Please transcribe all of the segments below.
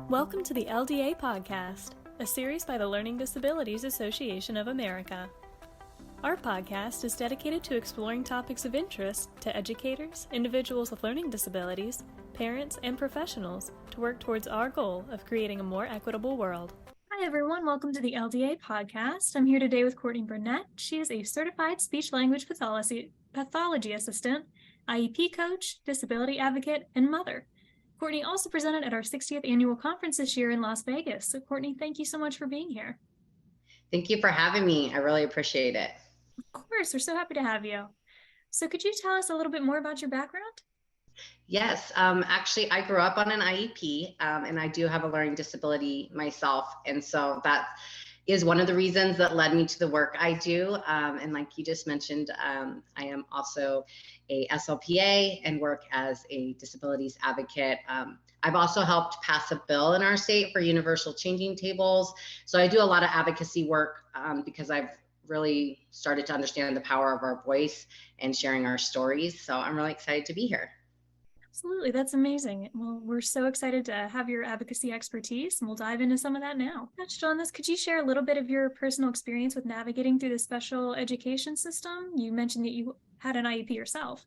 Welcome to the LDA Podcast, a series by the Learning Disabilities Association of America. Our podcast is dedicated to exploring topics of interest to educators, individuals with learning disabilities, parents, and professionals to work towards our goal of creating a more equitable world. Hi everyone, welcome to the LDA Podcast. I'm here today with Courtney Burnett. She is a certified speech-language pathology assistant, IEP coach, disability advocate, and mother. Courtney also presented at our 60th annual conference this year in Las Vegas. So Courtney, thank you so much for being here. Thank you for having me. I really appreciate it. Of course, we're so happy to have you. So could you tell us a little bit more about your background? Yes, actually, I grew up on an IEP, and I do have a learning disability myself. And so that is one of the reasons that led me to the work I do. And like you just mentioned, I am also a SLPA and work as a disabilities advocate. I've also helped pass a bill in our state for universal changing tables. So I do a lot of advocacy work because I've really started to understand the power of our voice and sharing our stories. So I'm really excited to be here. Absolutely, that's amazing. Well, we're so excited to have your advocacy expertise, and we'll dive into some of that now. Touched on this, could you share a little bit of your personal experience with navigating through the special education system? You mentioned that you had an IEP yourself.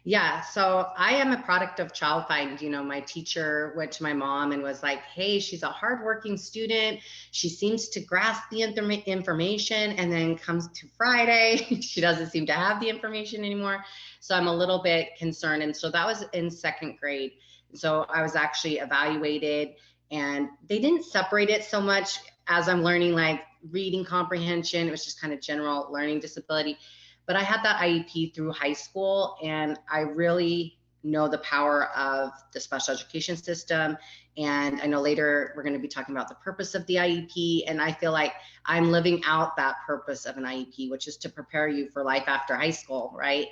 Yeah, so I am a product of Child Find. You know, my teacher went to my mom and was like, hey, she's a hardworking student. She seems to grasp the information, and then comes to Friday, she doesn't seem to have the information anymore. So I'm a little bit concerned. And so that was in second grade. So I was actually evaluated, and they didn't separate it so much as I'm learning like reading comprehension. It was just kind of general learning disability. But I had that IEP through high school, and I really know the power of the special education system. And I know later we're going to be talking about the purpose of the IEP. And I feel like I'm living out that purpose of an IEP, which is to prepare you for life after high school, right?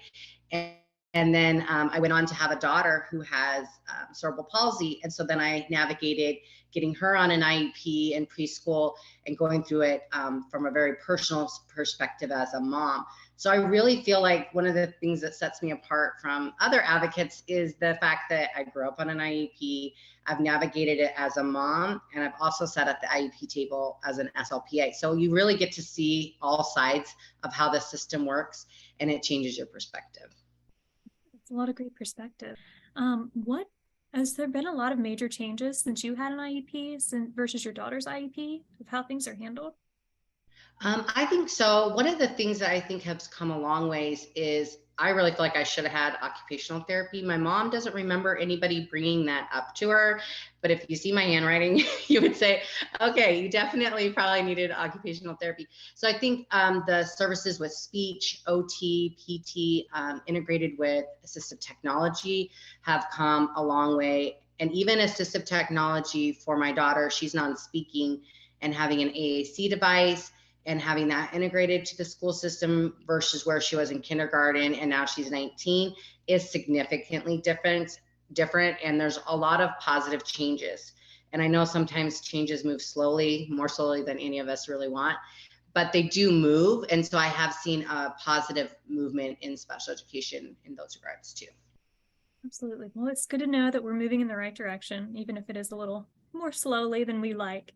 And then I went on to have a daughter who has cerebral palsy. And so then I navigated getting her on an IEP in preschool and going through it from a very personal perspective as a mom. So I really feel like one of the things that sets me apart from other advocates is the fact that I grew up on an IEP. I've navigated it as a mom, and I've also sat at the IEP table as an SLPA. So you really get to see all sides of how the system works, and it changes your perspective. It's a lot of great perspective. Has there been a lot of major changes since you had an IEP versus your daughter's IEP of how things are handled? I think so. One of the things that I think has come a long ways is I really feel like I should have had occupational therapy. My mom doesn't remember anybody bringing that up to her, but if you see my handwriting, you would say, okay, you definitely probably needed occupational therapy. So I think the services with speech, OT, PT, integrated with assistive technology have come a long way. And even assistive technology for my daughter, she's non-speaking, and having an AAC device and having that integrated to the school system versus where she was in kindergarten and now she's 19 is significantly different. And there's a lot of positive changes. And I know sometimes changes move slowly, more slowly than any of us really want, but they do move. And so I have seen a positive movement in special education in those regards too. Absolutely. Well, it's good to know that we're moving in the right direction, even if it is a little more slowly than we like.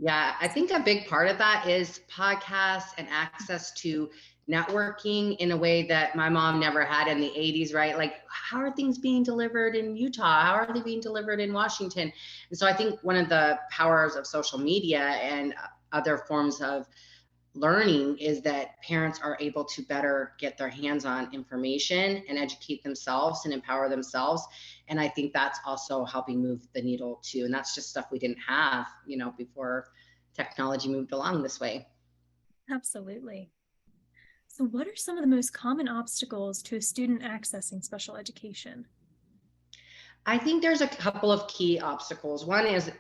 Yeah, I think a big part of that is podcasts and access to networking in a way that my mom never had in the 80s, right? Like, how are things being delivered in Utah? How are they being delivered in Washington? And so I think one of the powers of social media and other forms of learning is that parents are able to better get their hands on information and educate themselves and empower themselves. And I think that's also helping move the needle too. And that's just stuff we didn't have, before technology moved along this way. Absolutely. So what are some of the most common obstacles to a student accessing special education? I think there's a couple of key obstacles. One is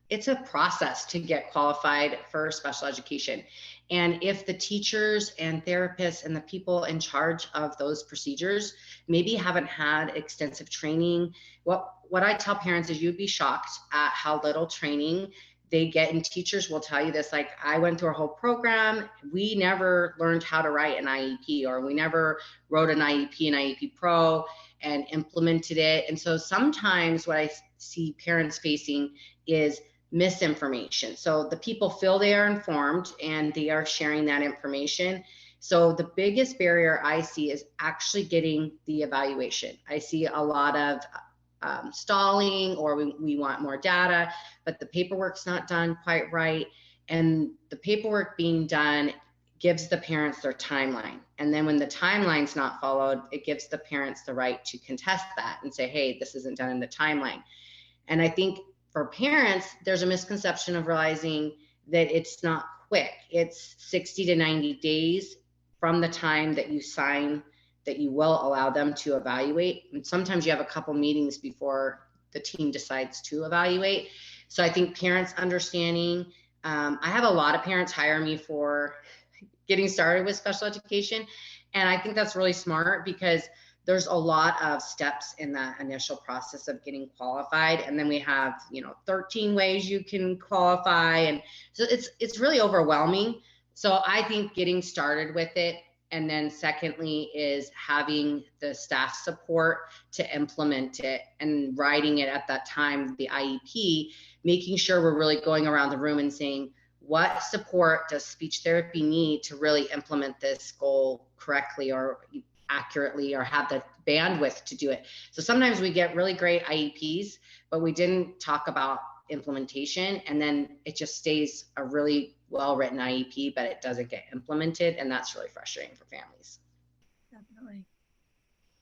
it's a process to get qualified for special education. And if the teachers and therapists and the people in charge of those procedures maybe haven't had extensive training, what I tell parents is you'd be shocked at how little training they get. And teachers will tell you this, like, I went through a whole program. We never learned how to write an IEP, or we never wrote an IEP, an IEP Pro. and implemented it. And so sometimes what I see parents facing is misinformation. So the people feel they are informed and they are sharing that information. So the biggest barrier I see is actually getting the evaluation. I see a lot of stalling, or we want more data, but the paperwork's not done quite right. And the paperwork being done gives the parents their timeline. And then when the timeline's not followed, it gives the parents the right to contest that and say, hey, this isn't done in the timeline. And I think for parents, there's a misconception of realizing that it's not quick. It's 60 to 90 days from the time that you sign that you will allow them to evaluate. And sometimes you have a couple meetings before the team decides to evaluate. So I think parents understanding, I have a lot of parents hire me for getting started with special education. And I think that's really smart because there's a lot of steps in that initial process of getting qualified. And then we have, 13 ways you can qualify. And so it's really overwhelming. So I think getting started with it, and then secondly is having the staff support to implement it and writing it at that time, the IEP, making sure we're really going around the room and saying, what support does speech therapy need to really implement this goal correctly or accurately, or have the bandwidth to do it? So sometimes we get really great IEPs, but we didn't talk about implementation, and then it just stays a really well-written IEP, but it doesn't get implemented, and that's really frustrating for families. Definitely.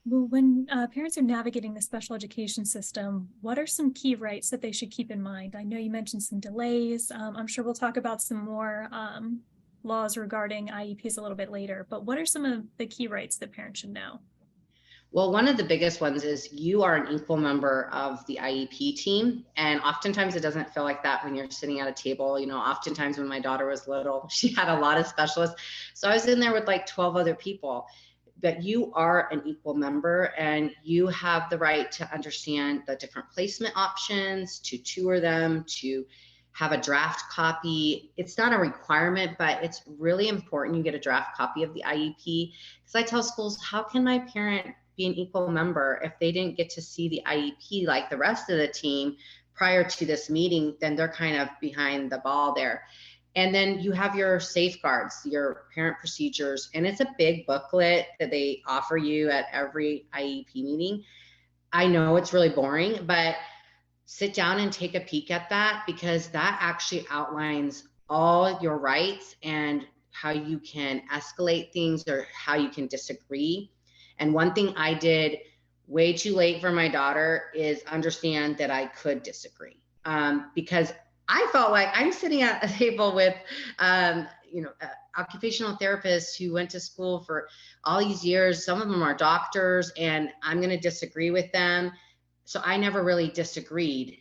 Well, when parents are navigating the special education system, what are some key rights that they should keep in mind? I know you mentioned some delays. I'm sure we'll talk about some more laws regarding IEPs a little bit later, but what are some of the key rights that parents should know? Well, one of the biggest ones is you are an equal member of the IEP team. And oftentimes it doesn't feel like that when you're sitting at a table. Oftentimes when my daughter was little, she had a lot of specialists. So I was in there with like 12 other people. But you are an equal member, and you have the right to understand the different placement options, to tour them, to have a draft copy. It's not a requirement, but it's really important you get a draft copy of the IEP. Because I tell schools, how can my parent be an equal member if they didn't get to see the IEP like the rest of the team prior to this meeting? Then they're kind of behind the ball there. And then you have your safeguards, your parent procedures, and it's a big booklet that they offer you at every IEP meeting. I know it's really boring, but sit down and take a peek at that, because that actually outlines all your rights and how you can escalate things or how you can disagree. And one thing I did way too late for my daughter is understand that I could disagree, because I felt like I'm sitting at a table with, occupational therapists who went to school for all these years. Some of them are doctors, and I'm going to disagree with them. So I never really disagreed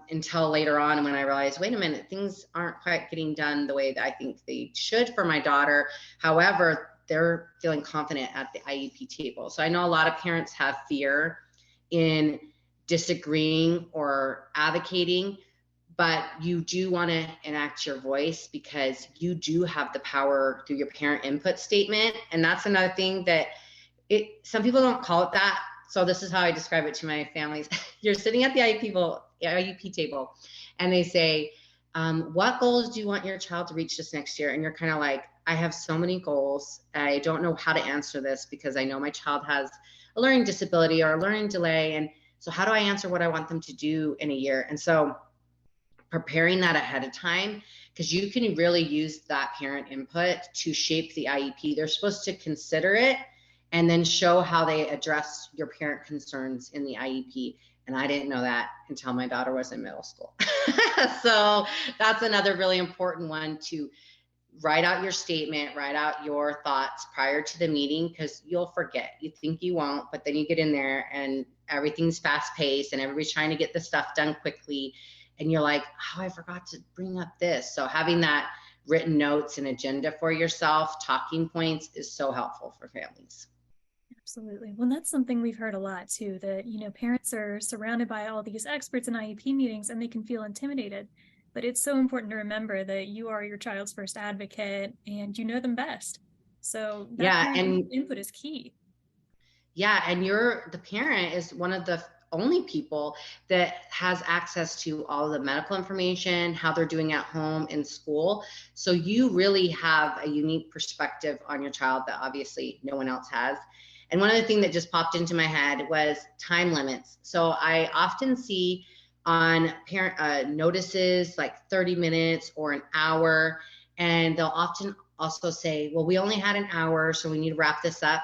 until later on, when I realized, wait a minute, things aren't quite getting done the way that I think they should for my daughter. However, they're feeling confident at the IEP table. So I know a lot of parents have fear in disagreeing or advocating, but you do want to enact your voice, because you do have the power through your parent input statement. And that's another thing that some people don't call it that. So this is how I describe it to my families. You're sitting at the IEP table, and they say, what goals do you want your child to reach this next year? And you're kind of like, I have so many goals. I don't know how to answer this, because I know my child has a learning disability or a learning delay. And so how do I answer what I want them to do in a year? And so preparing that ahead of time, because you can really use that parent input to shape the IEP. They're supposed to consider it and then show how they address your parent concerns in the IEP. And I didn't know that until my daughter was in middle school. So that's another really important one, to write out your statement, write out your thoughts prior to the meeting, because you'll forget. You think you won't, but then you get in there and everything's fast paced and everybody's trying to get the stuff done quickly. And you're like, oh, I forgot to bring up this. So having that written notes and agenda for yourself, talking points, is so helpful for families. Absolutely. Well, that's something we've heard a lot too, that, parents are surrounded by all these experts in IEP meetings and they can feel intimidated. But it's so important to remember that you are your child's first advocate and you know them best. So that and input is key. Yeah, and the parent is one of the only people that has access to all the medical information, how they're doing at home in school. So you really have a unique perspective on your child that obviously no one else has. And one other thing that just popped into my head was time limits. So I often see on parent notices like 30 minutes or an hour, and they'll often also say, well, we only had an hour, so we need to wrap this up.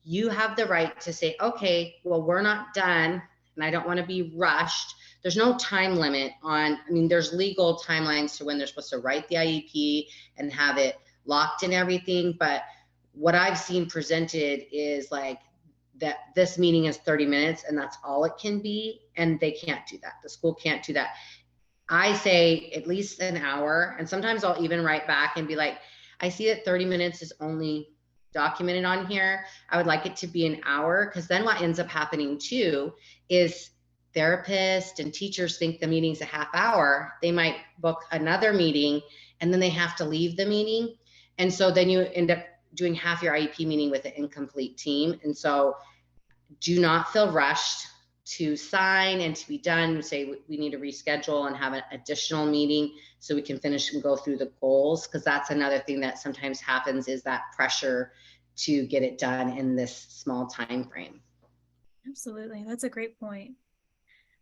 You have the right to say, okay, well, we're not done and I don't want to be rushed. There's no time limit there's legal timelines to when they're supposed to write the IEP and have it locked and everything. But what I've seen presented is like that this meeting is 30 minutes and that's all it can be. And they can't do that. The school can't do that. I say at least an hour. And sometimes I'll even write back and be like, I see that 30 minutes is only documented on here. I would like it to be an hour, because then what ends up happening too is therapists and teachers think the meeting's a half hour. They might book another meeting and then they have to leave the meeting. And so then you end up doing half your IEP meeting with an incomplete team. And so do not feel rushed to sign and to be done. Say we need to reschedule and have an additional meeting so we can finish and go through the goals, because that's another thing that sometimes happens, is that pressure to get it done in this small time frame. Absolutely. That's a great point.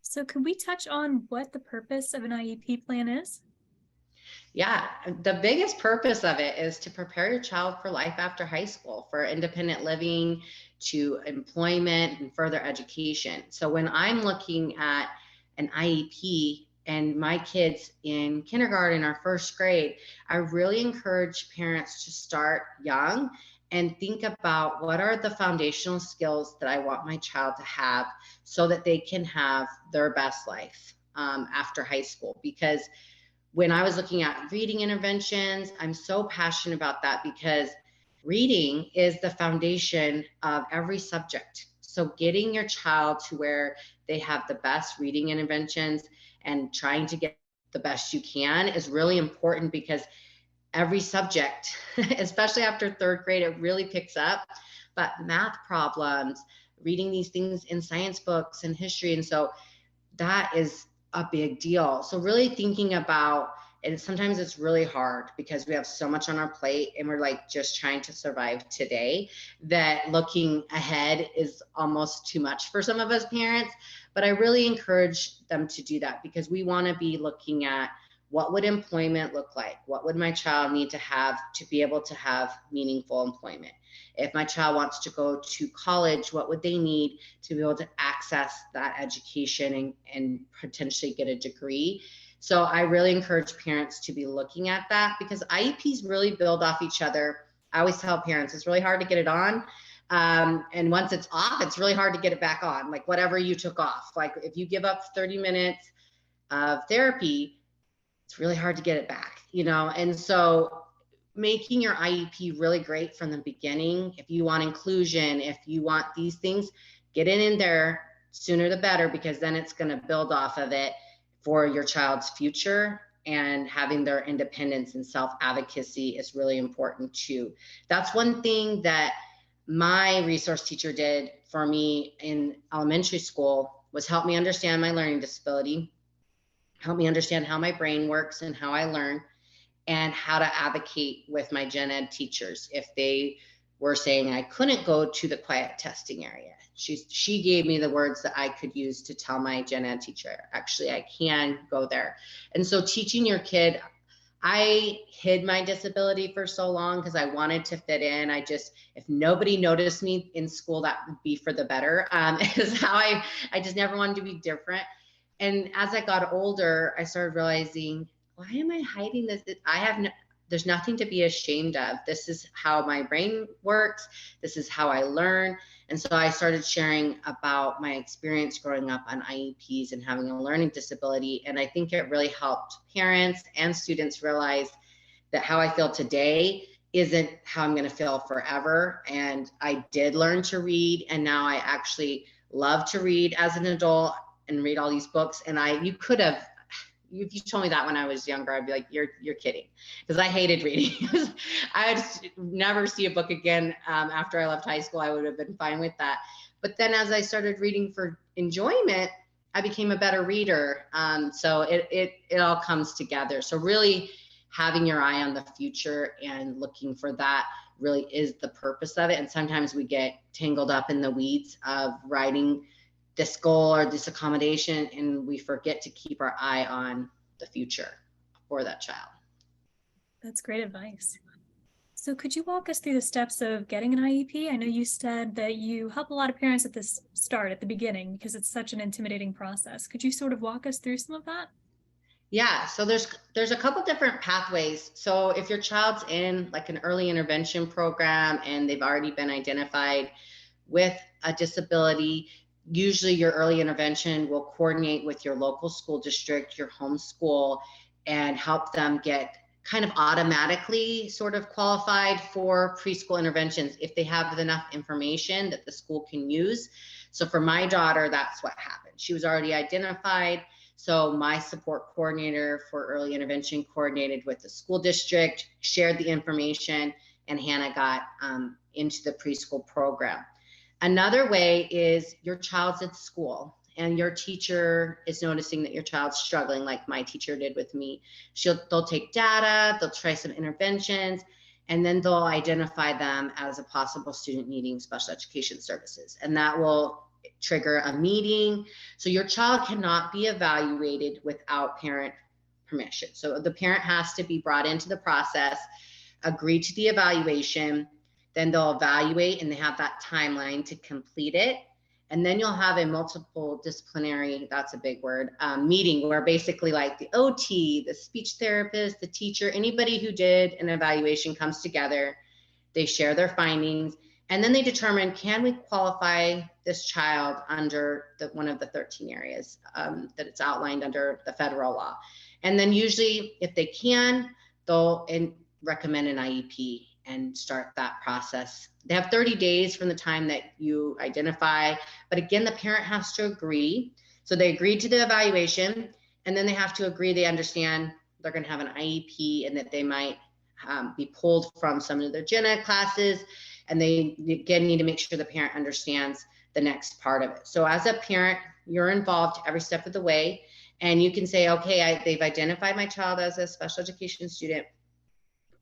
So could we touch on what the purpose of an IEP plan is? Yeah, the biggest purpose of it is to prepare your child for life after high school, for independent living, to employment and further education. So when I'm looking at an IEP and my kids in kindergarten or first grade, I really encourage parents to start young and think about what are the foundational skills that I want my child to have so that they can have their best life after high school. Because when I was looking at reading interventions, I'm so passionate about that, because reading is the foundation of every subject. So getting your child to where they have the best reading interventions and trying to get the best you can is really important, because every subject, especially after third grade, it really picks up. But math problems, reading these things in science books and history. And so that is a big deal. So really thinking about, and sometimes it's really hard because we have so much on our plate and we're like just trying to survive today, that looking ahead is almost too much for some of us parents. But I really encourage them to do that, because we want to be looking at what would employment look like? What would my child need to have to be able to have meaningful employment? If my child wants to go to college, what would they need to be able to access that education and potentially get a degree? So I really encourage parents to be looking at that, because IEPs really build off each other. I always tell parents it's really hard to get it on. And once it's off, it's really hard to get it back on. Like whatever you took off, like if you give up 30 minutes of therapy, it's really hard to get it back, And so making your IEP really great from the beginning. If you want inclusion, if you want these things, get it in there sooner the better, because then it's going to build off of it for your child's future. And having their independence and self-advocacy is really important too. That's one thing that my resource teacher did for me in elementary school, was help me understand my learning disability, help me understand how my brain works and how I learn, and how to advocate with my gen ed teachers if they were saying I couldn't go to the quiet testing area. She gave me the words that I could use to tell my gen ed teacher, actually, I can go there. And so teaching your kid, I hid my disability for so long because I wanted to fit in. If nobody noticed me in school, that would be for the better, is how I just never wanted to be different. And as I got older, I started realizing, why am I hiding this? There's nothing to be ashamed of. This is how my brain works. This is how I learn. And so I started sharing about my experience growing up on IEPs and having a learning disability. And I think it really helped parents and students realize that how I feel today isn't how I'm going to feel forever. And I did learn to read, and now I actually love to read as an adult and read all these books. And you could have if you told me that when I was younger, I'd be like, you're kidding. Because I hated reading. I'd never see a book again. After I left high school, I would have been fine with that. But then as I started reading for enjoyment, I became a better reader. So it all comes together. So really having your eye on the future and looking for that really is the purpose of it. And sometimes we get tangled up in the weeds of writing this goal or this accommodation, and we forget to keep our eye on the future for that child. That's great advice. So could you walk us through the steps of getting an IEP? I know you said that you help a lot of parents at the start, at the beginning, because it's such an intimidating process. Could you sort of walk us through some of that? Yeah, so there's a couple different pathways. So if your child's in like an early intervention program and they've already been identified with a disability, usually your early intervention will coordinate with your local school district, your home school, and help them get kind of automatically sort of qualified for preschool interventions if they have enough information that the school can use. So for my daughter, that's what happened. She was already identified. So my support coordinator for early intervention coordinated with the school district, shared the information, and Hannah got into the preschool program. Another way is your child's at school and your teacher is noticing that your child's struggling, like my teacher did with me. They'll take data, they'll try some interventions, and then they'll identify them as a possible student needing special education services. And that will trigger a meeting. So your child cannot be evaluated without parent permission. So the parent has to be brought into the process, agree to the evaluation, then they'll evaluate and they have that timeline to complete it. And then you'll have a multiple disciplinary, that's a big word, meeting where basically like the OT, the speech therapist, the teacher, anybody who did an evaluation comes together, they share their findings, and then they determine, can we qualify this child under one of the 13 areas that it's outlined under the federal law. And then usually if they can, they'll recommend an IEP and start that process. They have 30 days from the time that you identify, but again, the parent has to agree. So they agree to the evaluation, and then they have to agree they understand they're going to have an IEP and that they might be pulled from some of their gen ed classes. And they, again, need to make sure the parent understands the next part of it. So as a parent, you're involved every step of the way, and you can say, okay, they've identified my child as a special education student.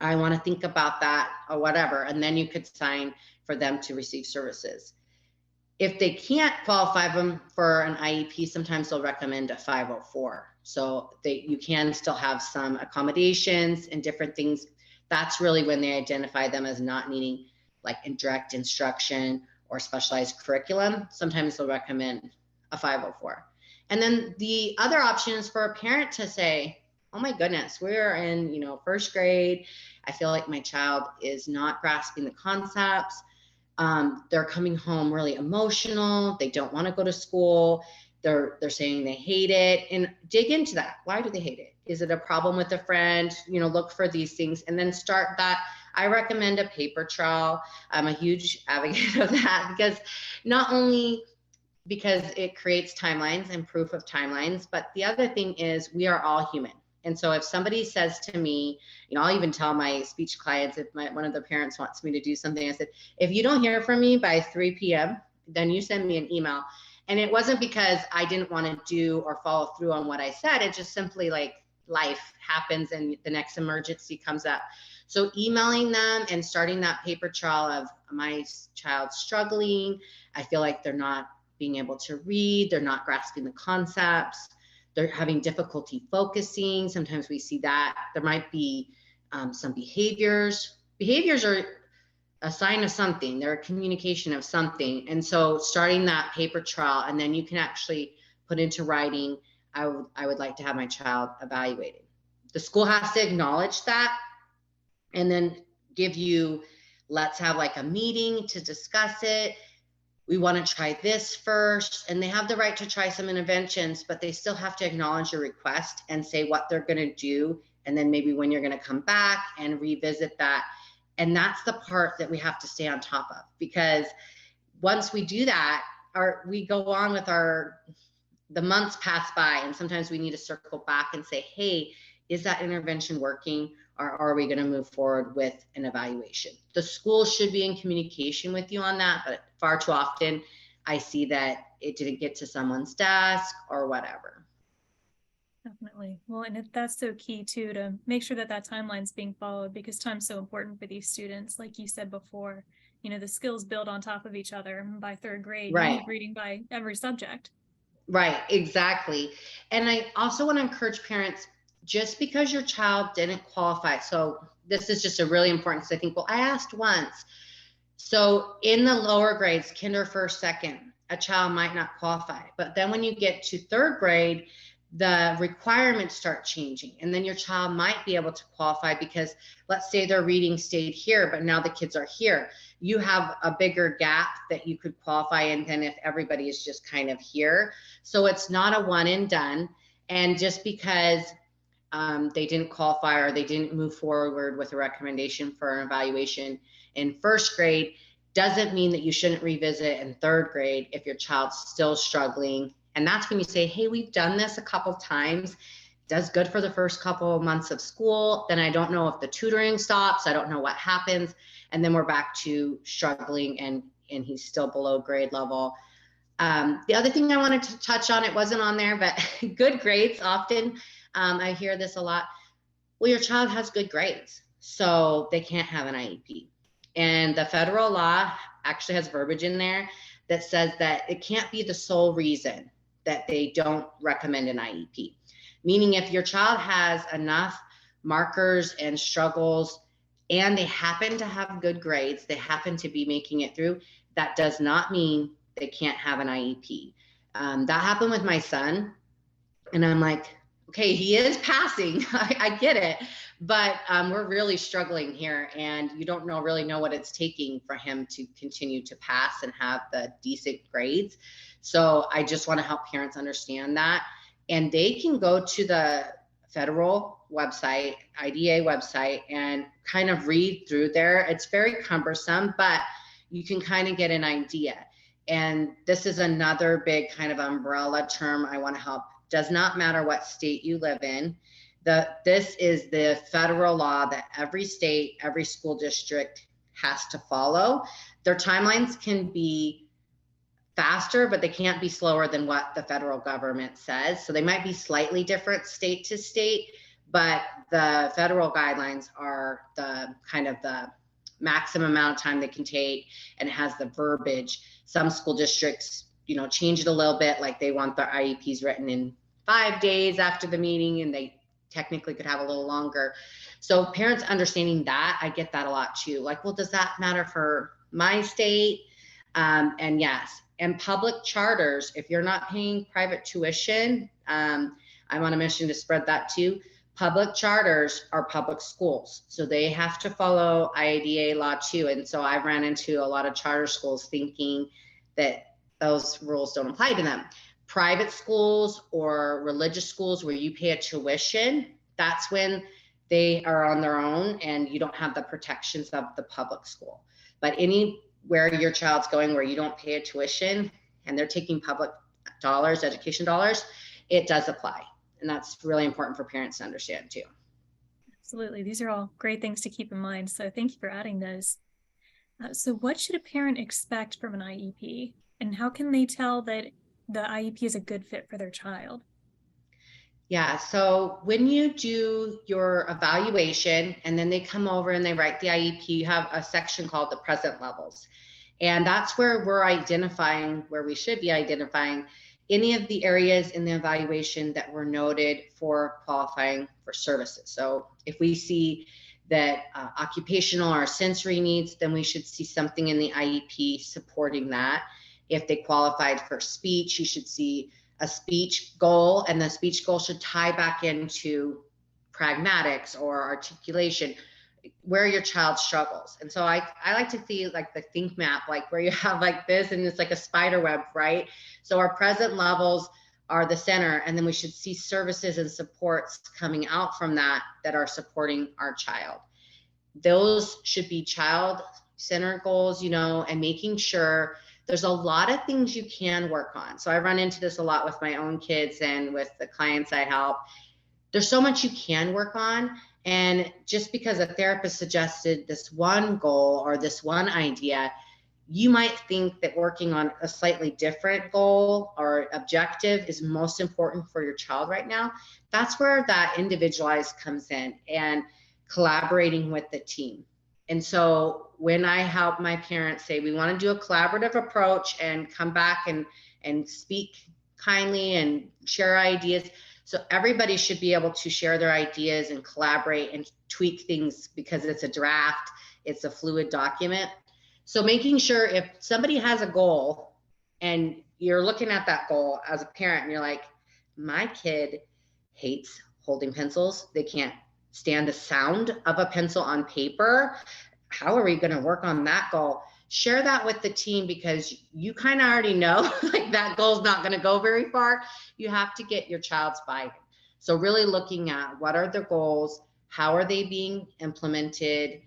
I want to think about that or whatever. And then you could sign for them to receive services. If they can't qualify them for an IEP, sometimes they'll recommend a 504. So you can still have some accommodations and different things. That's really when they identify them as not needing like direct instruction or specialized curriculum. Sometimes they'll recommend a 504. And then the other option is for a parent to say, oh my goodness, we're in, first grade. I feel like my child is not grasping the concepts. They're coming home really emotional. They don't want to go to school. They're saying they hate it, and dig into that. Why do they hate it? Is it a problem with a friend? Look for these things and then start that. I recommend a paper trail. I'm a huge advocate of that because not only because it creates timelines and proof of timelines, but the other thing is we are all human. And so if somebody says to me, I'll even tell my speech clients, if one of the parents wants me to do something, I said, if you don't hear from me by 3 p.m., then you send me an email. And it wasn't because I didn't want to do or follow through on what I said. It just simply like life happens and the next emergency comes up. So emailing them and starting that paper trail of my child struggling. I feel like they're not being able to read. They're not grasping the concepts. They're having difficulty focusing. Sometimes we see that. There might be some behaviors. Behaviors are a sign of something. They're a communication of something. And so starting that paper trail, and then you can actually put into writing, I would like to have my child evaluated. The school has to acknowledge that and then give you, let's have like a meeting to discuss it. We want to try this first, and they have the right to try some interventions, but they still have to acknowledge your request and say what they're going to do. And then maybe when you're going to come back and revisit that. And that's the part that we have to stay on top of, because once we do that, we go on with our the months pass by, and sometimes we need to circle back and say, hey, is that intervention working, or are we going to move forward with an evaluation? The school should be in communication with you on that, but far too often I see that it didn't get to someone's desk or whatever. Definitely. Well, and that's so key too, to make sure that timeline's being followed, because time's so important for these students. Like you said before, the skills build on top of each other. By third grade, you Right. need reading by every subject. Right, exactly. And I also want to encourage parents, just because your child didn't qualify. So this is just a really important, because I think, well, I asked once. So in the lower grades, kinder, first, second, a child might not qualify. But then when you get to third grade, the requirements start changing. And then your child might be able to qualify, because let's say their reading stayed here, but now the kids are here. You have a bigger gap that you could qualify in than if everybody is just kind of here. So it's not a one and done. And just because they didn't qualify or they didn't move forward with a recommendation for an evaluation in first grade doesn't mean that you shouldn't revisit in third grade if your child's still struggling. And that's when you say, hey, we've done this a couple times. It does good for the first couple of months of school. Then I don't know if the tutoring stops. I don't know what happens. And then we're back to struggling, and he's still below grade level. The other thing I wanted to touch on, it wasn't on there, but good grades often, I hear this a lot. Well, your child has good grades, so they can't have an IEP. And the federal law actually has verbiage in there that says that it can't be the sole reason that they don't recommend an IEP. Meaning, if your child has enough markers and struggles and they happen to have good grades, they happen to be making it through, that does not mean they can't have an IEP. That happened with my son. And I'm like, okay, he is passing. I get it. But we're really struggling here. And you don't really know what it's taking for him to continue to pass and have the decent grades. So I just want to help parents understand that. And they can go to the federal website, IDA website, and kind of read through there. It's very cumbersome, but you can kind of get an idea. And this is another big kind of umbrella term I want to help. Does not matter what state you live in. This is the federal law that every state, every school district has to follow. Their timelines can be faster, but they can't be slower than what the federal government says. So they might be slightly different state to state, but the federal guidelines are the kind of the maximum amount of time they can take, and it has the verbiage. Some school districts, change it a little bit, like they want their IEPs written in 5 days after the meeting, and they technically could have a little longer. So parents understanding that, I get that a lot too. Like, well, does that matter for my state? And yes, and public charters, if you're not paying private tuition, I'm on a mission to spread that too. Public charters are public schools, so they have to follow IDA law too. And so I've ran into a lot of charter schools thinking that those rules don't apply to them. Private schools or religious schools where you pay a tuition, that's when they are on their own and you don't have the protections of the public school. But anywhere your child's going where you don't pay a tuition and they're taking public dollars, education dollars, it does apply. And that's really important for parents to understand too. Absolutely. These are all great things to keep in mind. So thank you for adding those. So what should a parent expect from an IEP? And how can they tell that the IEP is a good fit for their child? Yeah, so when you do your evaluation and then they come over and they write the IEP, you have a section called the present levels. And that's where we're identifying, where we should be identifying any of the areas in the evaluation that were noted for qualifying for services. So if we see that occupational or sensory needs, then we should see something in the IEP supporting that. If they qualified for speech, you should see a speech goal, and the speech goal should tie back into pragmatics or articulation, where your child struggles. And so I like to see like the think map, like where you have like this and it's like a spider web, right? So our present levels are the center, and then we should see services and supports coming out from that are supporting our child. Those should be child-centered goals, and making sure there's a lot of things you can work on. So I run into this a lot with my own kids and with the clients I help. There's so much you can work on. And just because a therapist suggested this one goal or this one idea, you might think that working on a slightly different goal or objective is most important for your child right now. That's where that individualized comes in, and collaborating with the team. And so when I help my parents say, we want to do a collaborative approach and come back and speak kindly and share ideas. So everybody should be able to share their ideas and collaborate and tweak things, because it's a draft, it's a fluid document. So making sure if somebody has a goal and you're looking at that goal as a parent and you're like, my kid hates holding pencils. They can't stand the sound of a pencil on paper. How are we going to work on that goal? Share that with the team, because you kind of already know like that goal is not going to go very far. You have to get your child's buy-in. So really looking at what are their goals, how are they being implemented,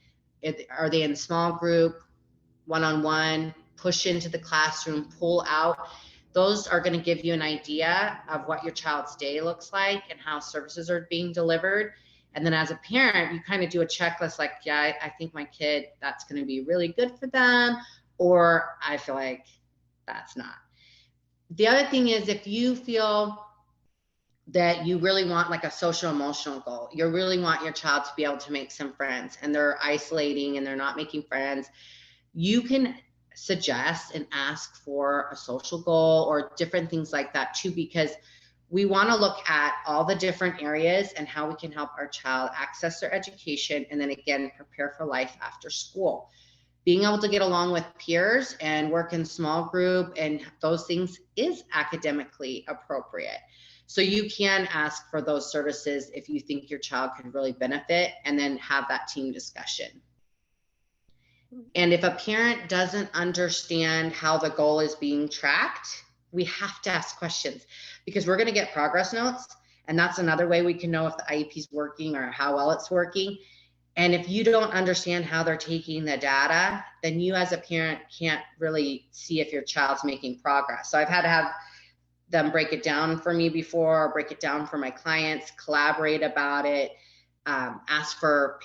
are they in small group, one-on-one, push into the classroom, pull out. Those are going to give you an idea of what your child's day looks like and how services are being delivered. And then as a parent, you kind of do a checklist like, yeah, I think my kid, that's going to be really good for them, or I feel like that's not. The other thing is, if you feel that you really want like a social emotional goal, you really want your child to be able to make some friends and they're isolating and they're not making friends, you can suggest and ask for a social goal or different things like that too, because we want to look at all the different areas and how we can help our child access their education and then again prepare for life after school. Being able to get along with peers and work in small group and those things is academically appropriate. So you can ask for those services if you think your child could really benefit, and then have that team discussion. And if a parent doesn't understand how the goal is being tracked, we have to ask questions, because we're going to get progress notes. And that's another way we can know if the IEP is working or how well it's working. And if you don't understand how they're taking the data, then you as a parent can't really see if your child's making progress. So I've had to have them break it down for me before, break it down for my clients, collaborate about it, ask for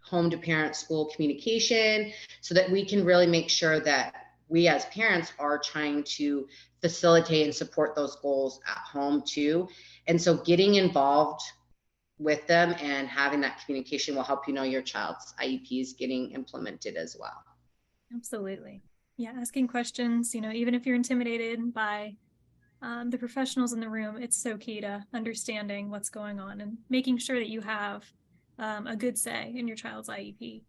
home to parent school communication, so that we can really make sure that we as parents are trying to facilitate and support those goals at home too. And so getting involved with them and having that communication will help you know your child's IEP is getting implemented as well. Absolutely. Yeah, asking questions, even if you're intimidated by the professionals in the room, it's so key to understanding what's going on and making sure that you have a good say in your child's IEP.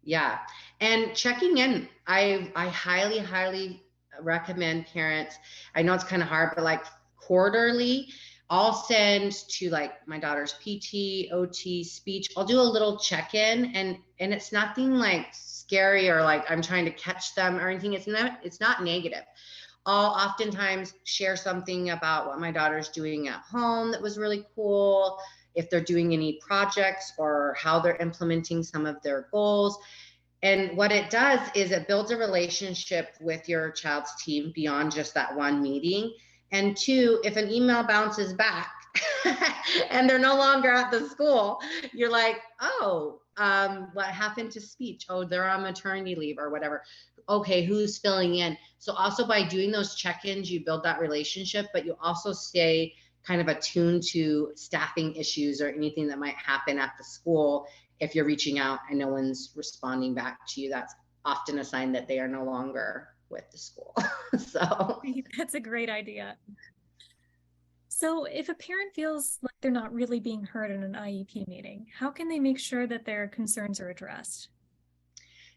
Yeah, and checking in. I highly, highly recommend parents. I know it's kind of hard, but like quarterly, I'll send to like my daughter's PT, OT, speech. I'll do a little check-in, and it's nothing like scary or like I'm trying to catch them or anything. It's not negative. I'll oftentimes share something about what my daughter's doing at home that was really cool, if they're doing any projects or how they're implementing some of their goals. And what it does is it builds a relationship with your child's team beyond just that one meeting. And two, if an email bounces back and they're no longer at the school, you're like, oh, what happened to speech? Oh, they're on maternity leave or whatever. Okay, who's filling in? So also by doing those check-ins, you build that relationship, but you also stay kind of attuned to staffing issues or anything that might happen at the school. If you're reaching out and no one's responding back to you, that's often a sign that they are no longer with the school. So that's a great idea. So if a parent feels like they're not really being heard in an IEP meeting, how can they make sure that their concerns are addressed?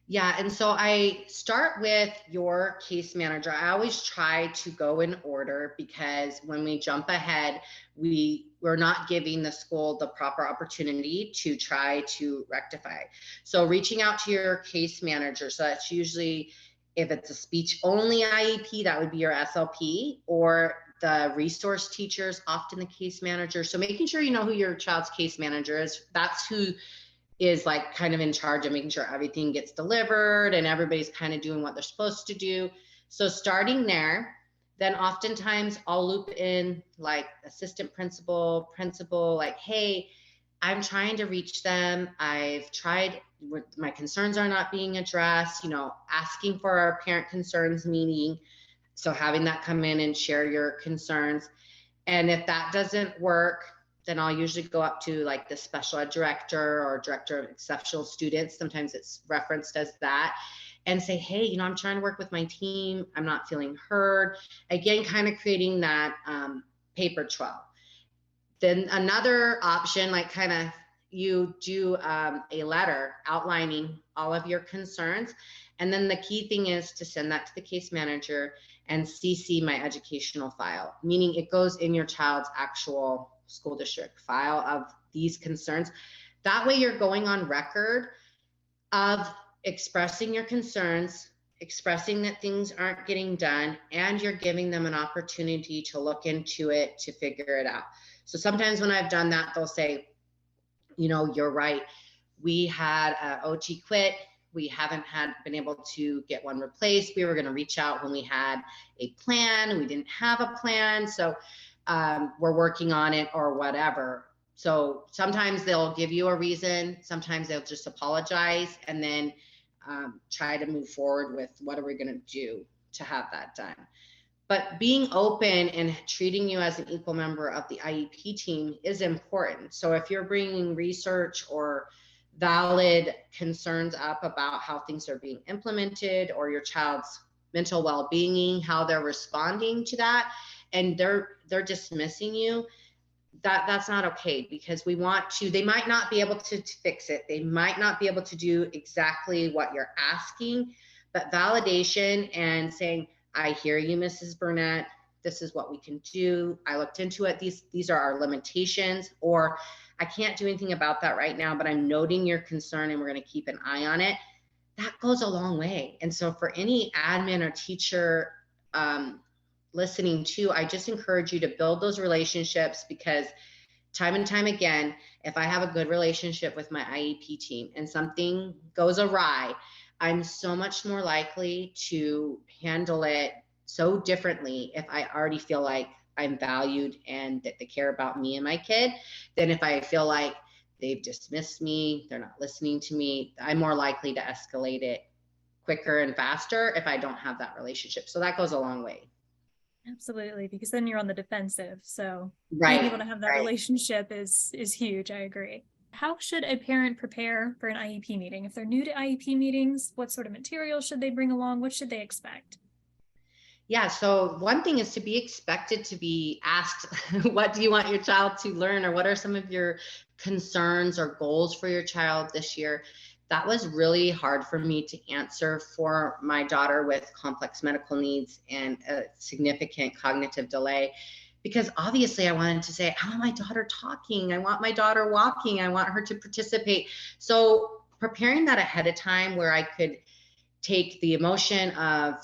Yeah, and so I start with your case manager. I always try to go in order, because when we jump ahead, we're not giving the school the proper opportunity to try to rectify. So reaching out to your case manager. So that's usually, if it's a speech only IEP, that would be your SLP, or the resource teachers, often the case manager. So making sure you know who your child's case manager is. That's who is like kind of in charge of making sure everything gets delivered and everybody's kind of doing what they're supposed to do. So starting there, then oftentimes I'll loop in like assistant principal, like, hey, I'm trying to reach them. I've tried, my concerns are not being addressed, asking for our parent concerns meeting. So having that come in and share your concerns. And if that doesn't work, then I'll usually go up to like the special ed director or director of exceptional students. Sometimes it's referenced as that, and say, hey, I'm trying to work with my team. I'm not feeling heard. Again, kind of creating that paper trail. Then another option, like kind of you do a letter outlining all of your concerns. And then the key thing is to send that to the case manager and CC my educational file, meaning it goes in your child's actual school district file of these concerns. That way you're going on record of expressing your concerns, expressing that things aren't getting done, and you're giving them an opportunity to look into it, to figure it out. So sometimes when I've done that, they'll say, you're right. We had OT quit. We haven't been able to get one replaced. We were going to reach out when we had a plan. We didn't have a plan. So we're working on it or whatever. So sometimes they'll give you a reason. Sometimes they'll just apologize and then try to move forward with what are we going to do to have that done. But being open and treating you as an equal member of the IEP team is important. So if you're bringing research or valid concerns up about how things are being implemented or your child's mental well-being, how they're responding to that, and they're dismissing you, that's not okay, because they might not be able to fix it. They might not be able to do exactly what you're asking, but validation and saying, I hear you, Mrs. Burnett. This is what we can do. I looked into it. These are our limitations, or I can't do anything about that right now, but I'm noting your concern and we're going to keep an eye on it. That goes a long way. And so for any admin or teacher listening to, I just encourage you to build those relationships, because time and time again, if I have a good relationship with my IEP team and something goes awry, I'm so much more likely to handle it so differently if I already feel like I'm valued and that they care about me and my kid, than if I feel like they've dismissed me, they're not listening to me. I'm more likely to escalate it quicker and faster if I don't have that relationship. So that goes a long way. Absolutely, because then you're on the defensive. So right, being able to have that relationship is huge. I agree. How should a parent prepare for an IEP meeting? If they're new to IEP meetings, what sort of material should they bring along? What should they expect? Yeah, so one thing is to be expected to be asked, what do you want your child to learn, or what are some of your concerns or goals for your child this year? That was really hard for me to answer for my daughter with complex medical needs and a significant cognitive delay, because obviously I wanted to say, I want my daughter talking, I want my daughter walking, I want her to participate. So preparing that ahead of time, where I could take the emotion of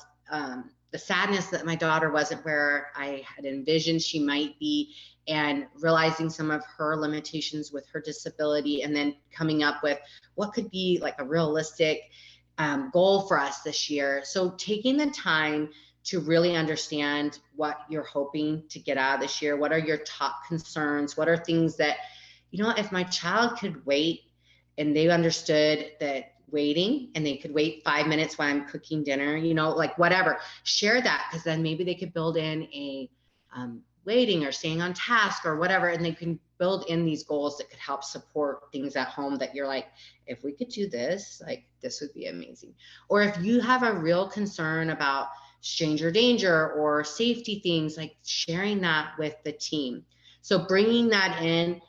the sadness that my daughter wasn't where I had envisioned she might be, and realizing some of her limitations with her disability, and then coming up with what could be like a realistic goal for us this year. So taking the time to really understand what you're hoping to get out of this year. What are your top concerns? What are things that, if my child could wait and they understood that waiting, and they could wait 5 minutes while I'm cooking dinner, like whatever, share that, because then maybe they could build in a waiting or staying on task or whatever, and they can build in these goals that could help support things at home that you're like, if we could do this, like this would be amazing. Or if you have a real concern about stranger danger or safety things, like sharing that with the team. So bringing that in,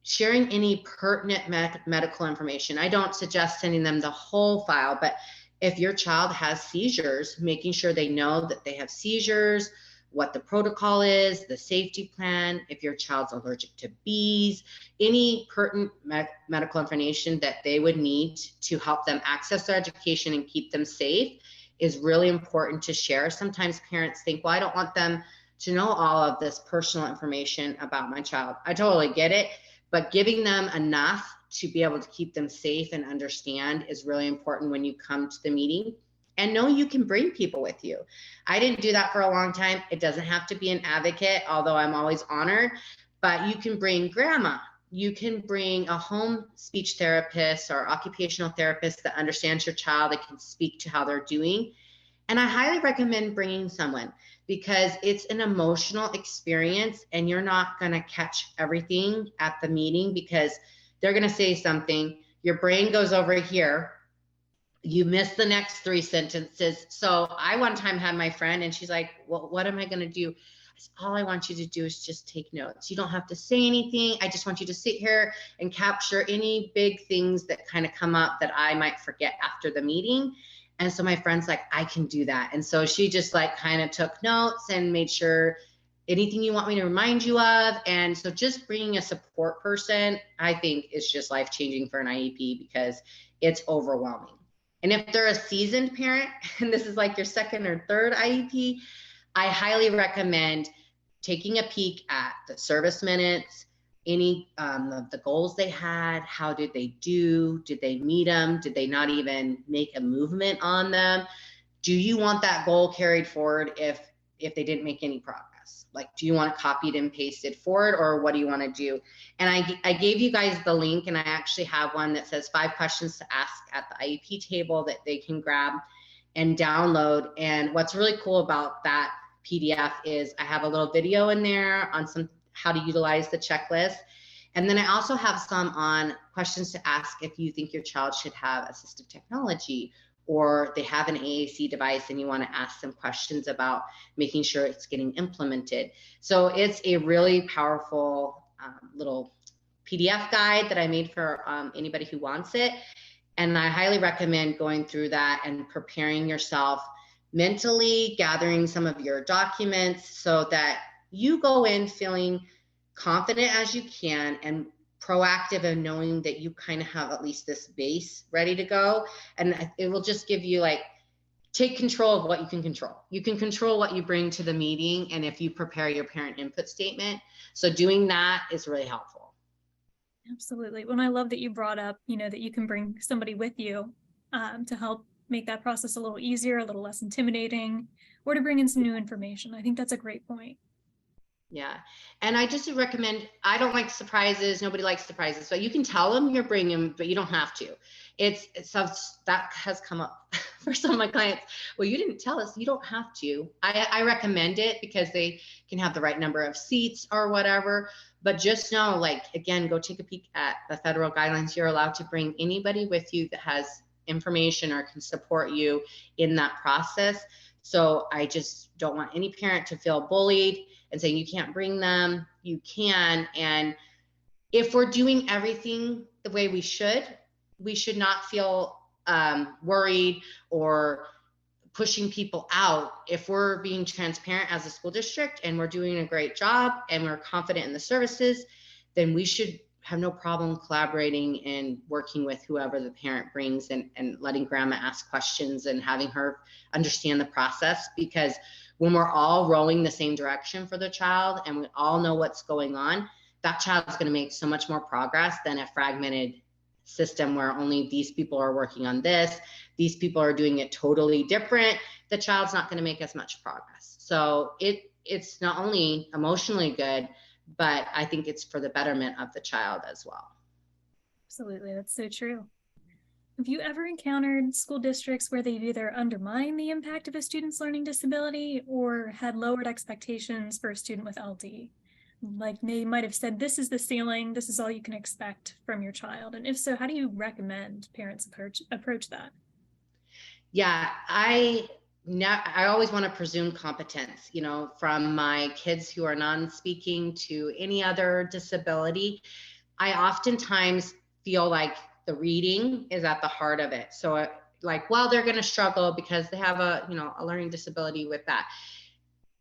sharing any pertinent medical information. I don't suggest sending them the whole file, but if your child has seizures, making sure they know that they have seizures, what the protocol is, the safety plan, if your child's allergic to bees, any pertinent medical information that they would need to help them access their education and keep them safe is really important to share. Sometimes parents think, well, I don't want them to know all of this personal information about my child. I totally get it, but giving them enough to be able to keep them safe and understand is really important when you come to the meeting. And know you can bring people with you. I didn't do that for a long time. It doesn't have to be an advocate, although I'm always honored, but you can bring grandma. You can bring a home speech therapist or occupational therapist that understands your child, that can speak to how they're doing. And I highly recommend bringing someone, because it's an emotional experience and you're not going to catch everything at the meeting, because they're going to say something, your brain goes over here, you miss the next 3 sentences. So I one time had my friend and she's like, well, what am I going to do? I said, all I want you to do is just take notes. You don't have to say anything. I just want you to sit here and capture any big things that kind of come up that I might forget after the meeting. And so my friend's like, I can do that. And so she just like kind of took notes and made sure anything you want me to remind you of. And so just bringing a support person, I think is just life-changing for an IEP, because it's overwhelming. And if they're a seasoned parent, and this is like your second or third IEP, I highly recommend taking a peek at the service minutes, any of the goals they had, how did they do, did they meet them, did they not even make a movement on them? Do you want that goal carried forward if they didn't make any progress? Like, do you want to copy it and paste it forward, or what do you want to do? And I gave you guys the link, and I actually have one that says 5 questions to ask at the IEP table that they can grab and download. And what's really cool about that PDF is I have a little video in there on how to utilize the checklist. And then I also have some on questions to ask if you think your child should have assistive technology, or they have an AAC device and you want to ask them questions about making sure it's getting implemented. So it's a really powerful little PDF guide that I made for anybody who wants it. And I highly recommend going through that and preparing yourself mentally, gathering some of your documents so that you go in feeling confident as you can and proactive in knowing that you kind of have at least this base ready to go. And it will just give you like, take control of what you can control. You can control what you bring to the meeting, and if you prepare your parent input statement. So doing that is really helpful. Absolutely. Well, I love that you brought up, that you can bring somebody with you to help make that process a little easier, a little less intimidating, or to bring in some new information. I think that's a great point. Yeah. And I just recommend, I don't like surprises. Nobody likes surprises, but you can tell them you're bringing them, but you don't have to. It's that has come up for some of my clients. Well, you didn't tell us. You don't have to. I recommend it because they can have the right number of seats or whatever. But just know, like, again, go take a peek at the federal guidelines. You're allowed to bring anybody with you that has information or can support you in that process. So I just don't want any parent to feel bullied and saying you can't bring them. You can. And if we're doing everything the way we should not feel worried or pushing people out. If we're being transparent as a school district and we're doing a great job and we're confident in the services, then we should have no problem collaborating and working with whoever the parent brings and letting grandma ask questions and having her understand the process. Because when we're all rowing the same direction for the child and we all know what's going on, that child is going to make so much more progress than a fragmented system where only these people are working on this, these people are doing it totally different. The child's not going to make as much progress. So it's not only emotionally good, but I think it's for the betterment of the child as well. Absolutely. That's so true. Have you ever encountered school districts where they've either undermined the impact of a student's learning disability or had lowered expectations for a student with LD? Like they might have said, this is the ceiling, this is all you can expect from your child. And if so, how do you recommend parents approach that? Yeah, I always want to presume competence, from my kids who are non-speaking to any other disability. I oftentimes feel like the reading is at the heart of it. So they're going to struggle because they have a learning disability with that.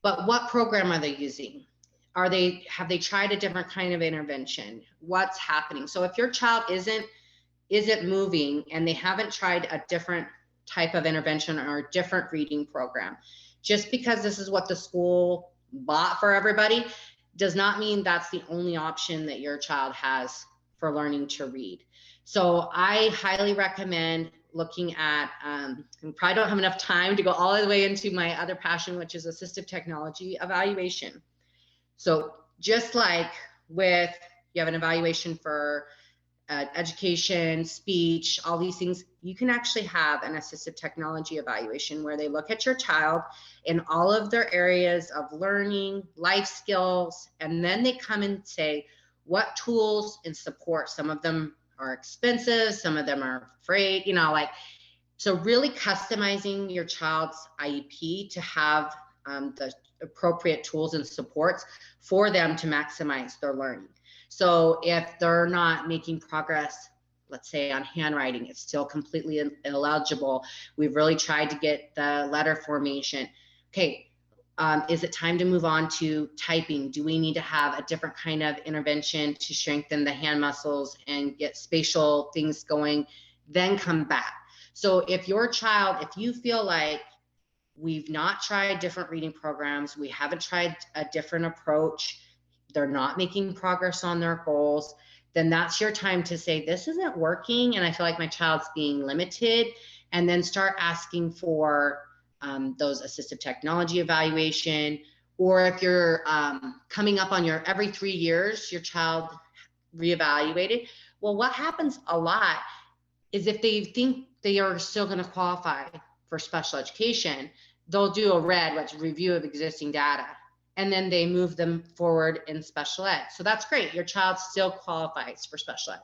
But what program are they using? Have they tried a different kind of intervention? What's happening? So if your child isn't moving and they haven't tried a different type of intervention or a different reading program, just because this is what the school bought for everybody does not mean that's the only option that your child has for learning to read. So I highly recommend looking at, and probably don't have enough time to go all the way into my other passion, which is assistive technology evaluation. So just like with, you have an evaluation for education, speech, all these things, you can actually have an assistive technology evaluation where they look at your child in all of their areas of learning, life skills, and then they come and say what tools and support. Some of them are expensive, some of them are free, so really customizing your child's IEP to have the appropriate tools and supports for them to maximize their learning. So if they're not making progress, let's say on handwriting, it's still completely illegible. We've really tried to get the letter formation. Okay, is it time to move on to typing? Do we need to have a different kind of intervention to strengthen the hand muscles and get spatial things going? Then come back. So if your child, if you feel like we've not tried different reading programs, we haven't tried a different approach, they're not making progress on their goals, then that's your time to say, this isn't working and I feel like my child's being limited, and then start asking for those assistive technology evaluation. Or if you're coming up on your every 3 years, your child reevaluated. Well, what happens a lot is if they think they are still going to qualify for special education, they'll do a RED, which is review of existing data, and then they move them forward in special ed. So that's great. Your child still qualifies for special ed.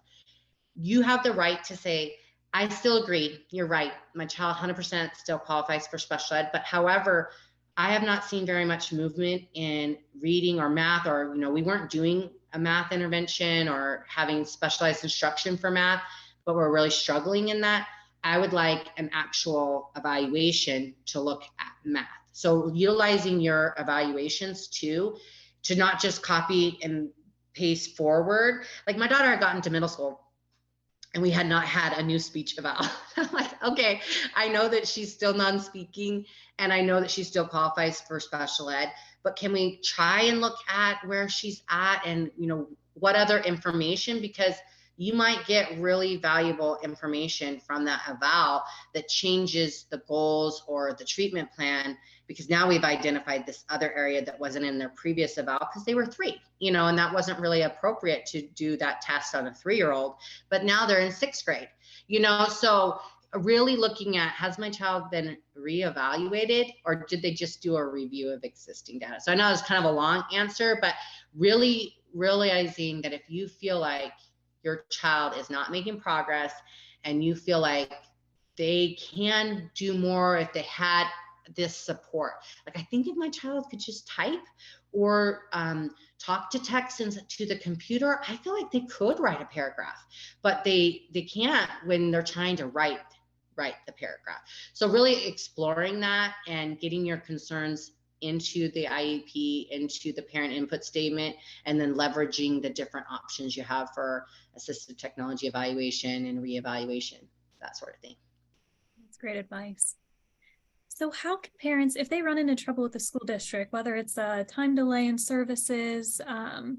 You have the right to say, I still agree. You're right. My child 100% still qualifies for special ed. But however, I have not seen very much movement in reading or math, or, we weren't doing a math intervention or having specialized instruction for math, but we're really struggling in that. I would like an actual evaluation to look at math. So utilizing your evaluations too, to not just copy and paste forward. Like my daughter had gotten to middle school and we had not had a new speech eval. I'm like, okay, I know that she's still non-speaking and I know that she still qualifies for special ed, but can we try and look at where she's at and, what other information? Because you might get really valuable information from that eval that changes the goals or the treatment plan, because now we've identified this other area that wasn't in their previous eval because they were 3, and that wasn't really appropriate to do that test on a 3-year-old, but now they're in 6th grade, so really looking at, has my child been reevaluated or did they just do a review of existing data? So I know it's kind of a long answer, but really realizing that if you feel like your child is not making progress and you feel like they can do more if they had this support. Like, I think if my child could just type or talk to text and to the computer, I feel like they could write a paragraph, but they can't when they're trying to write the paragraph. So really exploring that and getting your concerns into the IEP, into the parent input statement, and then leveraging the different options you have for assistive technology evaluation and reevaluation, that sort of thing. That's great advice. So how can parents, if they run into trouble with the school district, whether it's a time delay in services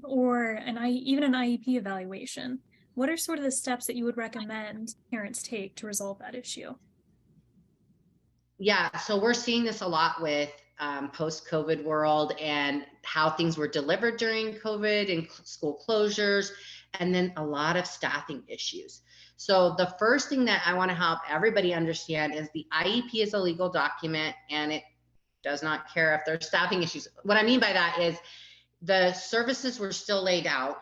or even an IEP evaluation, what are sort of the steps that you would recommend parents take to resolve that issue? Yeah, so we're seeing this a lot with post-COVID world and how things were delivered during COVID and school closures, and then a lot of staffing issues. So the first thing that I want to help everybody understand is the IEP is a legal document and it does not care if there's staffing issues. What I mean by that is the services were still laid out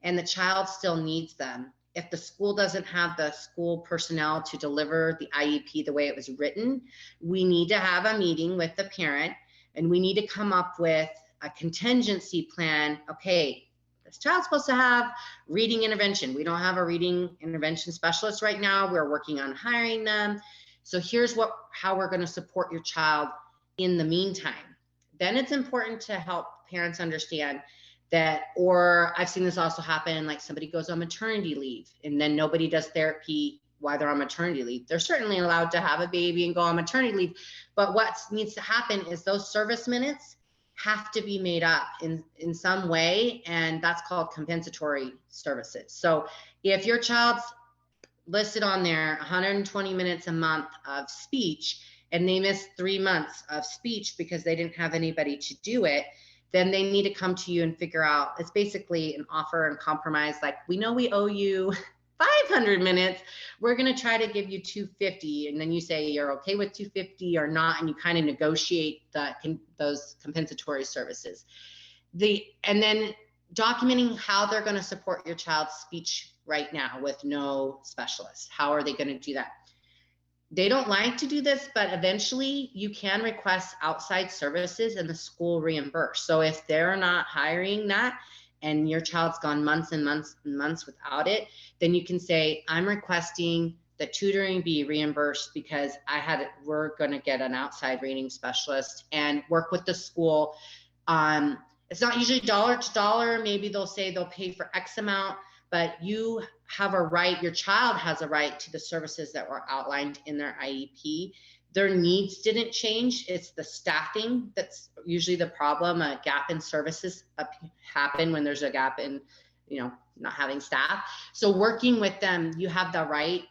and the child still needs them. If the school doesn't have the school personnel to deliver the IEP the way it was written, we need to have a meeting with the parent and we need to come up with a contingency plan. Okay, this child's supposed to have reading intervention. We don't have a reading intervention specialist right now. We're working on hiring them. So here's how we're going to support your child in the meantime. Then it's important to help parents understand that, or I've seen this also happen, like somebody goes on maternity leave and then nobody does therapy while they're on maternity leave. They're certainly allowed to have a baby and go on maternity leave, but what needs to happen is those service minutes have to be made up in some way, and that's called compensatory services. So if your child's listed on there 120 minutes a month of speech, and they missed 3 months of speech because they didn't have anybody to do it, then they need to come to you and figure out, it's basically an offer and compromise. Like, we know we owe you 500 minutes. We're going to try to give you 250. And then you say you're okay with 250 or not. And you kind of negotiate those compensatory services. And then documenting how they're going to support your child's speech right now with no specialist. How are they going to do that? They don't like to do this, but eventually you can request outside services and the school reimburse. So if they're not hiring that and your child's gone months and months and months without it, then you can say, I'm requesting that tutoring be reimbursed because we're going to get an outside reading specialist and work with the school. It's not usually dollar to dollar. Maybe they'll say they'll pay for X amount, but you have a right, your child has a right to the services that were outlined in their IEP. Their needs didn't change. It's the staffing that's usually the problem. A gap in services happen when there's a gap in, not having staff. So working with them, you have the right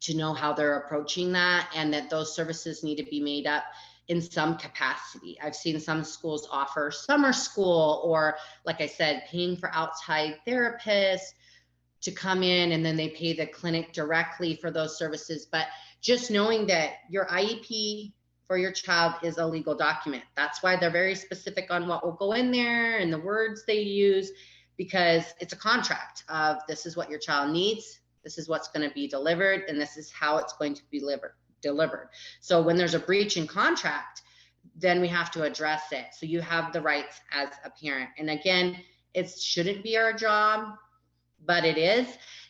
to know how they're approaching that, and that those services need to be made up in some capacity. I've seen some schools offer summer school, or like I said, paying for outside therapists to come in, and then they pay the clinic directly for those services. But just knowing that your IEP for your child is a legal document. That's why they're very specific on what will go in there and the words they use, because it's a contract of, this is what your child needs, this is what's going to be delivered, and this is how it's going to be delivered. So when there's a breach in contract, then we have to address it. So you have the rights as a parent. And again, it shouldn't be our job, but it is,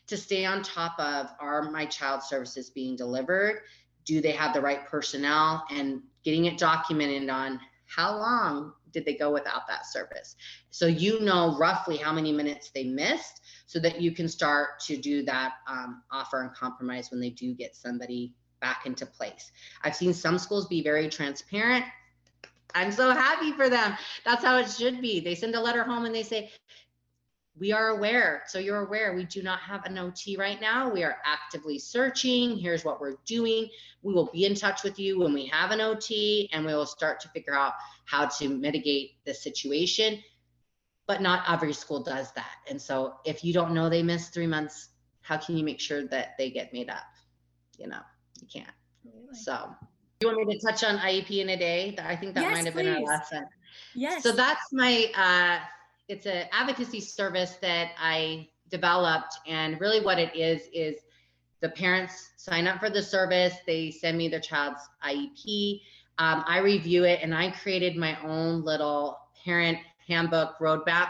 to stay on top of, are my child services being delivered? Do they have the right personnel? And getting it documented on how long did they go without that service? So you know roughly how many minutes they missed, so that you can start to do that offer and compromise when they do get somebody back into place. I've seen some schools be very transparent. I'm so happy for them. That's how it should be. They send a letter home and they say, we are aware. So you're aware, we do not have an OT right now. We are actively searching. Here's what we're doing. We will be in touch with you when we have an OT, and we will start to figure out how to mitigate the situation. But not every school does that. And so if you don't know they missed 3 months, how can you make sure that they get made up? You can't. Really? So you want me to touch on IEP in a day? I think that might have been our lesson. Yes. So that's my, it's an advocacy service that I developed. And really what it is the parents sign up for the service. They send me their child's IEP. I review it, and I created my own little parent handbook roadmap.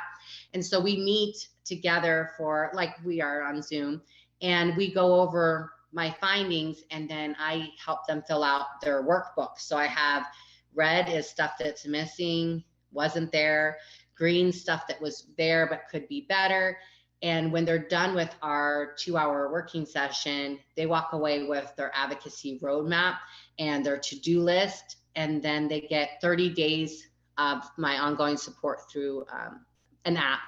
And so we meet together for, like we are on Zoom, and we go over my findings, and then I help them fill out their workbook. So I have red is stuff that's missing, wasn't there, green stuff that was there but could be better. And when they're done with our 2-hour working session, they walk away with their advocacy roadmap and their to-do list. And then they get 30 days of my ongoing support through an app,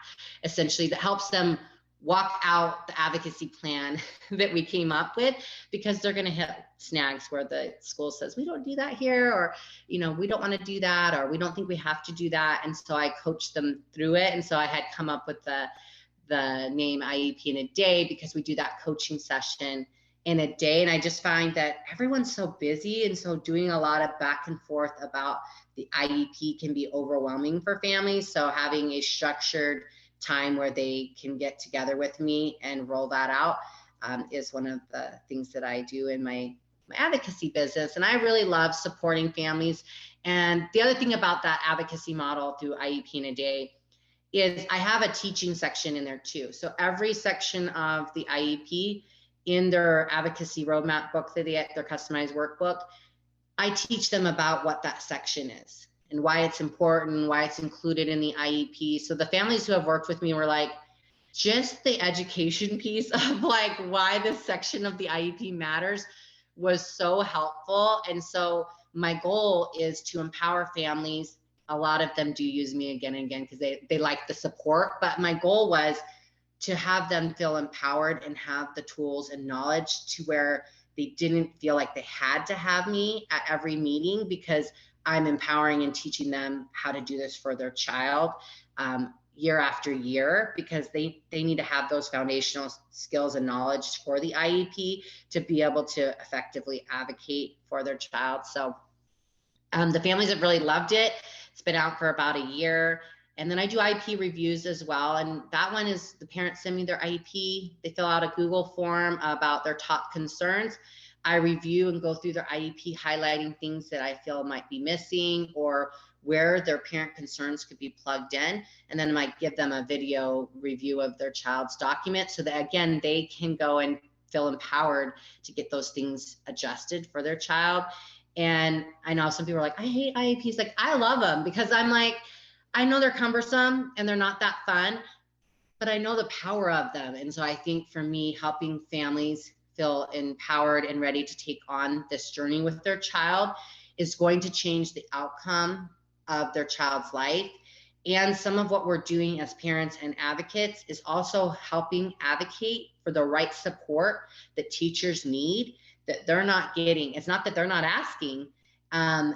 essentially, that helps them walk out the advocacy plan that we came up with, because they're going to hit snags where the school says, we don't do that here, or, we don't want to do that, or we don't think we have to do that. And so I coached them through it. And so I had come up with the name IEP in a day, because we do that coaching session in a day. And I just find that everyone's so busy, and so doing a lot of back and forth about the IEP can be overwhelming for families. So having a structured time where they can get together with me and roll that out is one of the things that I do in my advocacy business. And I really love supporting families. And the other thing about that advocacy model through IEP in a day is I have a teaching section in there too. So every section of the IEP in their advocacy roadmap book, that they get their customized workbook, I teach them about what that section is and why it's important, why it's included in the IEP. So the families who have worked with me were like, just the education piece of like why this section of the IEP matters was so helpful. And so my goal is to empower families. A lot of them do use me again and again because they like the support. But my goal was to have them feel empowered and have the tools and knowledge to where they didn't feel like they had to have me at every meeting, because I'm empowering and teaching them how to do this for their child year after year, because they need to have those foundational skills and knowledge for the IEP to be able to effectively advocate for their child. So the families have really loved it. It's been out for about a year. And then I do IEP reviews as well. And that one is the parents send me their IEP. They fill out a Google form about their top concerns. I review and go through their IEP, highlighting things that I feel might be missing or where their parent concerns could be plugged in. And then I might give them a video review of their child's document so that, again, they can go and feel empowered to get those things adjusted for their child. And I know some people are like, I hate IEPs. Like, I love them, because I'm like, I know they're cumbersome and they're not that fun, but I know the power of them. And so I think for me, helping families feel empowered and ready to take on this journey with their child is going to change the outcome of their child's life. And some of what we're doing as parents and advocates is also helping advocate for the right support that teachers need that they're not getting. It's not that they're not asking,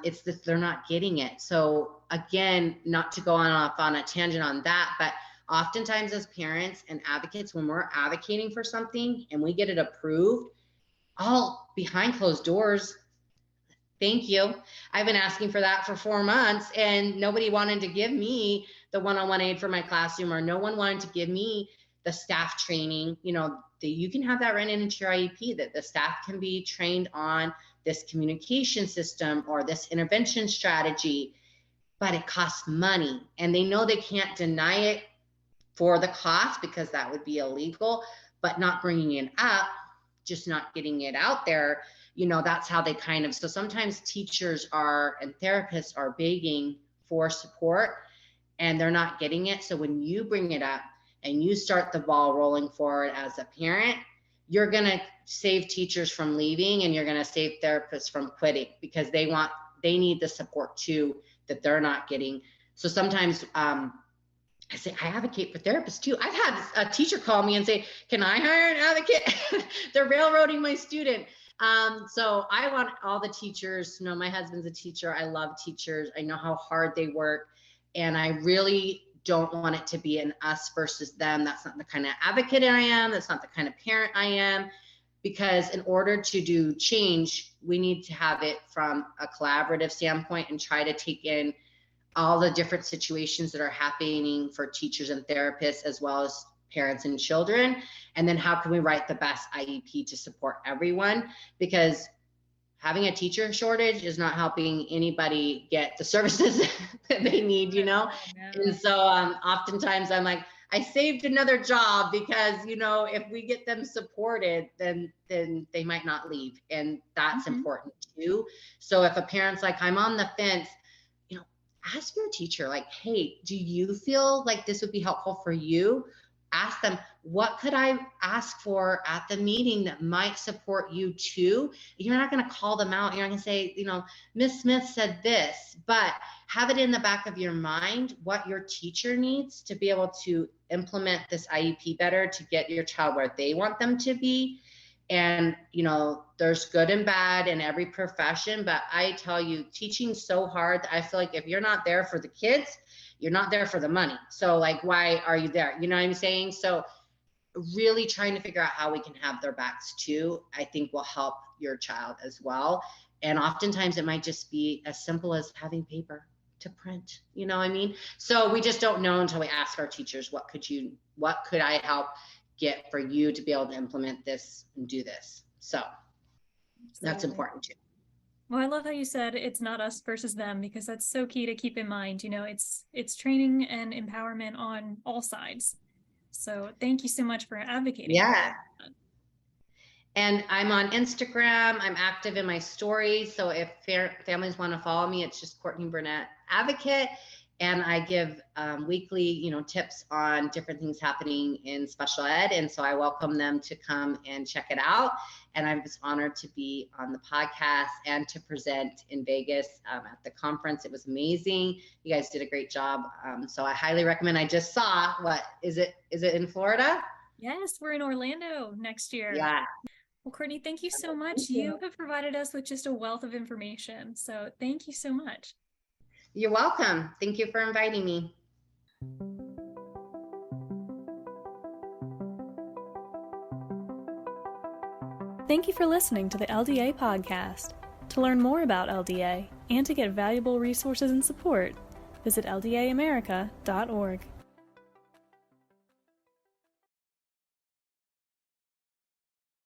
it's that they're not getting it. So again, not to go off on a tangent on that, but oftentimes as parents and advocates, when we're advocating for something and we get it approved, all behind closed doors, thank you. I've been asking for that for 4 months and nobody wanted to give me the one-on-one aid for my classroom, or no one wanted to give me the staff training. You know, you can have that written into your IEP, that the staff can be trained on this communication system or this intervention strategy, but it costs money and they know they can't deny it for the cost because that would be illegal, but not bringing it up, just not getting it out there, you know, that's how they kind of, so sometimes teachers are and therapists are begging for support and they're not getting it. So when you bring it up and you start the ball rolling forward as a parent, you're going to save teachers from leaving and you're going to save therapists from quitting, because they need the support too that they're not getting. So sometimes I say, I advocate for therapists too. I've had a teacher call me and say, can I hire an advocate? They're railroading my student. So I want all the teachers to know, my husband's a teacher. I love teachers. I know how hard they work. And I really don't want it to be an us versus them. That's not the kind of advocate I am. That's not the kind of parent I am. Because in order to do change, we need to have it from a collaborative standpoint and try to take in all the different situations that are happening for teachers and therapists, as well as parents and children. And then how can we write the best IEP to support everyone? Because having a teacher shortage is not helping anybody get the services that they need, you know? And so oftentimes I'm like, I saved another job because, you know, if we get them supported, then they might not leave. And that's important too. So if a parent's like, I'm on the fence, you know, ask your teacher, like, hey, do you feel like this would be helpful for you? Ask them, what could I ask for at the meeting that might support you too? You're not going to call them out. You're not going to say, you know, Miss Smith said this, but have it in the back of your mind what your teacher needs to be able to implement this IEP better, to get your child where they want them to be. And, you know, there's good and bad in every profession, but I tell you, teaching's so hard. I feel like if you're not there for the kids, you're not there for the money. So like, why are you there? You know what I'm saying? So really trying to figure out how we can have their backs too, I think will help your child as well. And oftentimes it might just be as simple as having paper to print, you know what I mean? So we just don't know until we ask our teachers, what could I help get for you to be able to implement this and do this? So that's important too. Well, I love how you said it's not us versus them, because that's so key to keep in mind. You know, it's training and empowerment on all sides. So thank you so much for advocating. Yeah. And I'm on Instagram. I'm active in my stories. So if families want to follow me, it's just Courtney Burnett Advocate. And I give weekly, tips on different things happening in special ed. And so I welcome them to come and check it out. And I was honored to be on the podcast and to present in Vegas at the conference. It was amazing. You guys did a great job. So I highly recommend. I just saw, is it in Florida? Yes, we're in Orlando next year. Yeah. Well, Courtney, thank you so much. You have provided us with just a wealth of information. So thank you so much. You're welcome. Thank you for inviting me. Thank you for listening to the LDA podcast. To learn more about LDA and to get valuable resources and support, visit ldaamerica.org.